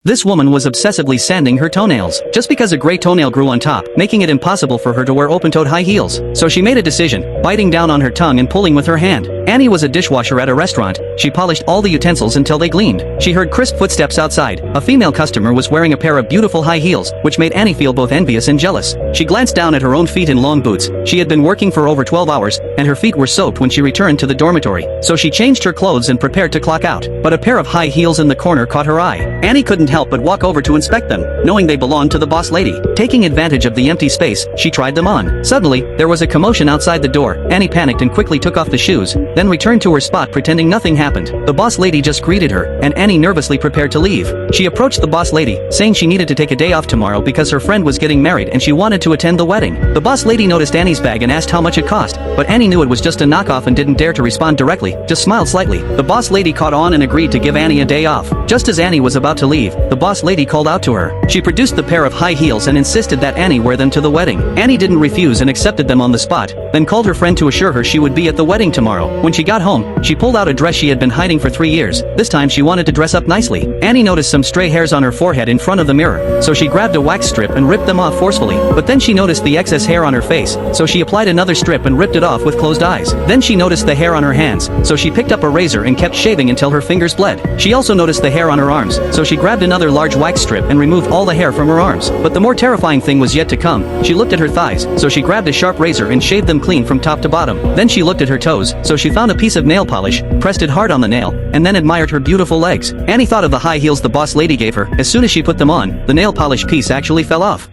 This woman was obsessively sanding her toenails, just because a gray toenail grew on top, making it impossible for her to wear open-toed high heels. So she made a decision, biting down on her tongue and pulling with her hand. Annie was a dishwasher at a restaurant. She polished all the utensils until they gleamed. She heard crisp footsteps outside. A female customer was wearing a pair of beautiful high heels, which made Annie feel both envious and jealous. She glanced down at her own feet in long boots. She had been working for over 12 hours, and her feet were soaked when she returned to the dormitory. So she changed her clothes and prepared to clock out. But a pair of high heels in the corner caught her eye. Annie couldn't help but walk over to inspect them, knowing they belonged to the boss lady. Taking advantage of the empty space, she tried them on. Suddenly, there was a commotion outside the door. Annie panicked and quickly took off the shoes, then returned to her spot pretending nothing happened. The boss lady just greeted her, and Annie nervously prepared to leave. She approached the boss lady, saying she needed to take a day off tomorrow because her friend was getting married and she wanted to attend the wedding. The boss lady noticed Annie's bag and asked how much it cost, but Annie knew it was just a knockoff and didn't dare to respond directly, just smiled slightly. The boss lady caught on and agreed to give Annie a day off. Just as Annie was about to leave, the boss lady called out to her. She produced the pair of high heels and insisted that Annie wear them to the wedding. Annie didn't refuse and accepted them on the spot, then called her friend to assure her she would be at the wedding tomorrow. When she got home, she pulled out a dress she had been hiding for 3 years. This time she wanted to dress up nicely. Annie noticed some stray hairs on her forehead in front of the mirror, so she grabbed a wax strip and ripped them off forcefully. But then she noticed the excess hair on her face, so she applied another strip and ripped it off with closed eyes. Then she noticed the hair on her hands, so she picked up a razor and kept shaving until her fingers bled. She also noticed the hair on her arms, so she grabbed another large wax strip and removed all the hair from her arms. But the more terrifying thing was yet to come. She looked at her thighs, so she grabbed a sharp razor and shaved them clean from top to bottom. Then she looked at her toes, so she found a piece of nail polish, pressed it hard on the nail, and then admired her beautiful legs. Annie thought of the high heels the boss lady gave her. As soon as she put them on, the nail polish piece actually fell off.